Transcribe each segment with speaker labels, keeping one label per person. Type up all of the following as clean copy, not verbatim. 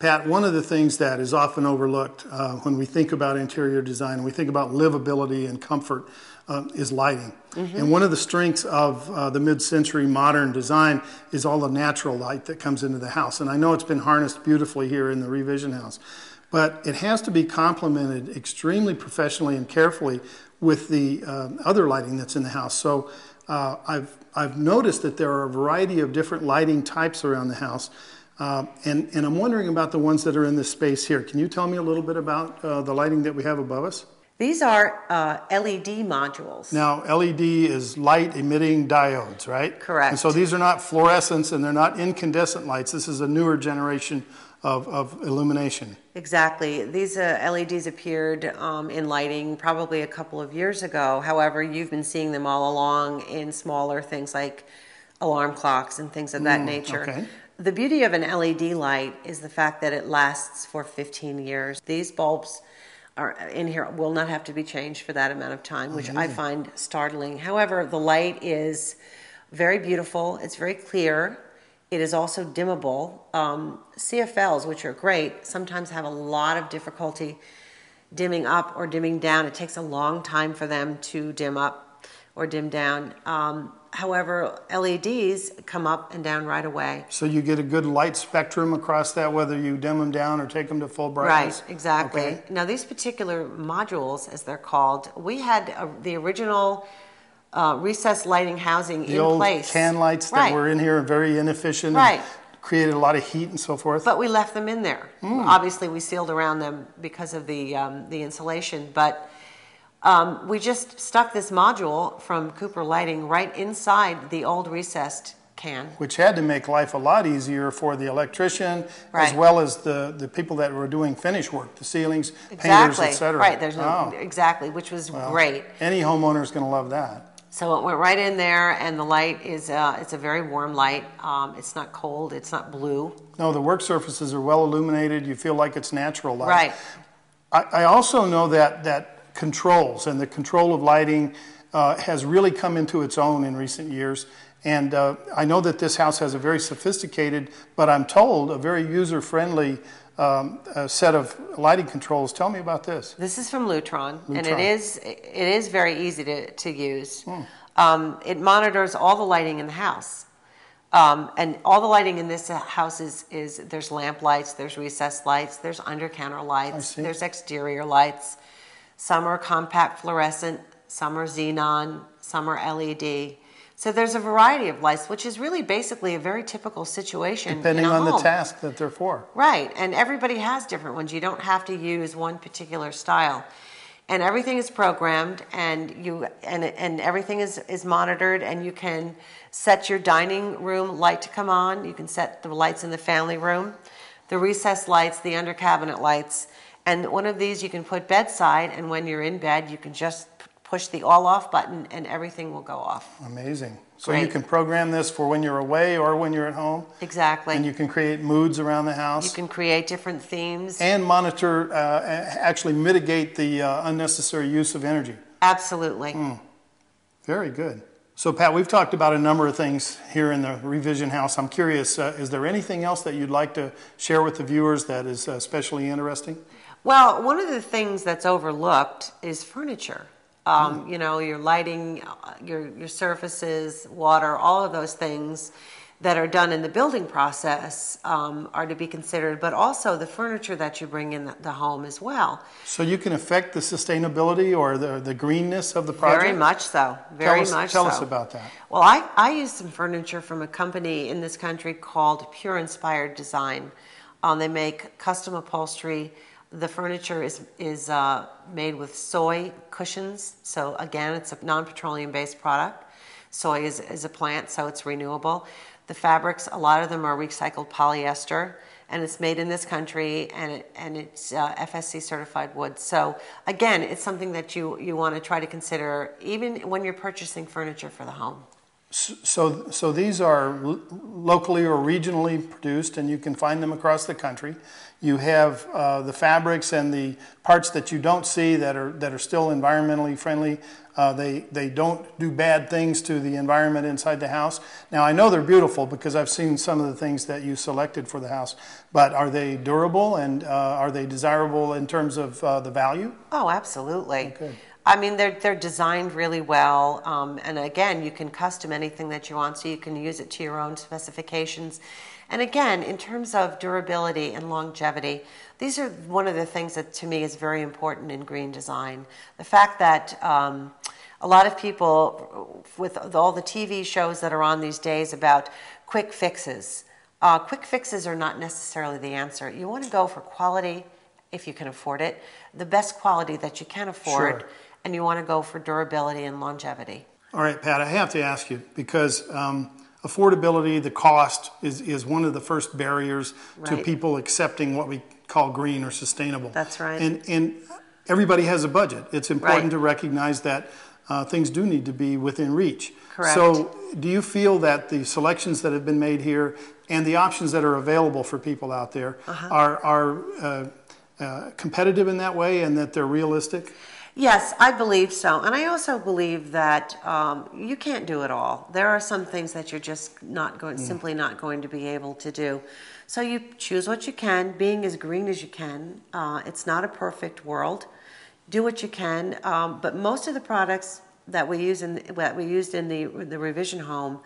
Speaker 1: Pat, one of the things that is often overlooked when we think about interior design and we think about livability and comfort is lighting. And one of the strengths of the mid-century modern design is all the natural light that comes into the house. And I know it's been harnessed beautifully here in the ReVISION house, but it has to be complemented extremely professionally and carefully with the other lighting that's in the house. So I've noticed that there are a variety of different lighting types around the house. And I'm wondering about the ones that are in this space here. Can you tell me a little bit about the lighting that we have above us?
Speaker 2: These are LED modules.
Speaker 1: Now, LED is light-emitting diodes, right?
Speaker 2: Correct.
Speaker 1: And so these are not fluorescents and they're not incandescent lights. This is a newer generation of illumination.
Speaker 2: Exactly. These LEDs appeared in lighting probably a couple of years ago. However, you've been seeing them all along in smaller things like alarm clocks and things of that nature.
Speaker 1: Okay.
Speaker 2: The beauty of an LED light is the fact that it lasts for 15 years. These bulbs are in here will not have to be changed for that amount of time, which I find startling. However, the light is very beautiful. It's very clear. It is also dimmable. CFLs, which are great, sometimes have a lot of difficulty dimming up or dimming down. It takes a long time for them to dim up or dim down. However, LEDs come up and down right away.
Speaker 1: So you get a good light spectrum across that, whether you dim them down or take them to full brightness?
Speaker 2: Right, exactly.
Speaker 1: Okay.
Speaker 2: Now, these particular modules, as they're called, we had the original recessed lighting housing
Speaker 1: the
Speaker 2: in
Speaker 1: old
Speaker 2: place.
Speaker 1: can lights that were in here are very inefficient and created a lot of heat and so forth.
Speaker 2: But we left them in there. Obviously, we sealed around them because of the insulation, but we just stuck this module from Cooper Lighting right inside the old recessed can.
Speaker 1: Which had to make life a lot easier for the electrician as well as the people that were doing finish work, the ceilings, painters, etc.
Speaker 2: Right, there's exactly, which was great.
Speaker 1: Any homeowner is going to love that.
Speaker 2: So it went right in there, and the light is it's a very warm light. It's not cold, it's not blue.
Speaker 1: No, the work surfaces are well illuminated. You feel like it's natural light.
Speaker 2: Right.
Speaker 1: I also know that controls and the control of lighting has really come into its own in recent years. And I know that this house has a very sophisticated, but I'm told a very user-friendly set of lighting controls. Tell me about this.
Speaker 2: This is from Lutron. And it is very easy to use. It monitors all the lighting in the house. And all the lighting in this house is there's lamp lights, there's recessed lights, there's under-counter lights, there's exterior lights. Some are compact fluorescent, some are xenon, some are LED. So there's a variety of lights, which is really basically a very typical situation.
Speaker 1: Depending on the task that they're for.
Speaker 2: Right, and everybody has different ones. You don't have to use one particular style. And everything is programmed, and everything is monitored, and you can set your dining room light to come on. You can set the lights in the family room, the recessed lights, the under cabinet lights. And one of these you can put bedside, and when you're in bed, you can just push the all-off button, and everything will go off.
Speaker 1: Amazing. So you can program this for when you're away or when you're at home.
Speaker 2: Exactly.
Speaker 1: And you can create moods around the house.
Speaker 2: You can create different themes.
Speaker 1: And monitor, actually mitigate the unnecessary use of energy.
Speaker 2: Absolutely.
Speaker 1: Very good. So, Pat, we've talked about a number of things here in the ReVISION house. I'm curious, is there anything else that you'd like to share with the viewers that is especially interesting?
Speaker 2: Well, one of the things that's overlooked is furniture. You know, your lighting, your surfaces, water, all of those things that are done in the building process are to be considered, but also the furniture that you bring in the home as well.
Speaker 1: So you can affect the sustainability or the greenness of the project?
Speaker 2: Very much so. Very much so.
Speaker 1: Tell us about that.
Speaker 2: Well, I use some furniture from a company in this country called Pure Inspired Design. They make custom upholstery. The furniture is made with soy cushions. So again, it's a non-petroleum based product. Soy is a plant, so it's renewable. The fabrics, a lot of them are recycled polyester, and it's made in this country, and it's FSC certified wood. So again, it's something that you want to try to consider even when you're purchasing furniture for the home.
Speaker 1: So these are locally or regionally produced, and you can find them across the country. You have the fabrics and the parts that you don't see that are still environmentally friendly. They don't do bad things to the environment inside the house. Now, I know they're beautiful because I've seen some of the things that you selected for the house, but are they durable, and are they desirable in terms of the value?
Speaker 2: Oh, absolutely.
Speaker 1: Okay.
Speaker 2: I mean, they're designed really well, and again, you can custom anything that you want, so you can use it to your own specifications. And again, in terms of durability and longevity, these are one of the things that to me is very important in green design. The fact that a lot of people, with all the TV shows that are on these days about quick fixes are not necessarily the answer. You want to go for quality if you can afford it, the best quality that you can afford.
Speaker 1: Sure.
Speaker 2: And you want to go for durability and longevity.
Speaker 1: All right, Pat, I have to ask you, because affordability, the cost, is one of the first barriers to people accepting what we call green or sustainable.
Speaker 2: That's right.
Speaker 1: And everybody has a budget. It's important to recognize that things do need to be within reach.
Speaker 2: Correct.
Speaker 1: So do you feel that the selections that have been made here and the options that are available for people out there are competitive in that way, and that they're realistic?
Speaker 2: Yes, I believe so. And I also believe that you can't do it all. There are some things that you're just not going, simply not going to be able to do. So you choose what you can, being as green as you can. It's not a perfect world. Do what you can. But most of the products that we use in the revision home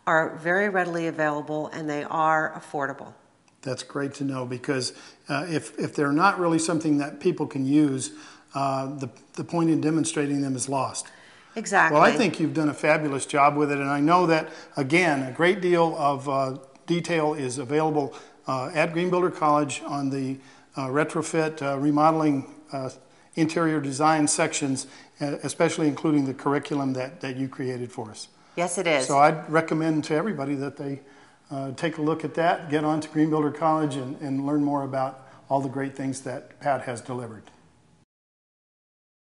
Speaker 2: are very readily available, and they are affordable.
Speaker 1: That's great to know, because if they're not really something that people can use, the point in demonstrating them is lost.
Speaker 2: Exactly.
Speaker 1: Well, I think you've done a fabulous job with it, and I know that, again, a great deal of detail is available at Green Builder College on the retrofit, remodeling, interior design sections, especially including the curriculum that you created for us.
Speaker 2: Yes, it is.
Speaker 1: So I'd recommend to everybody that they take a look at that, get on to Green Builder College, and learn more about all the great things that Pat has delivered.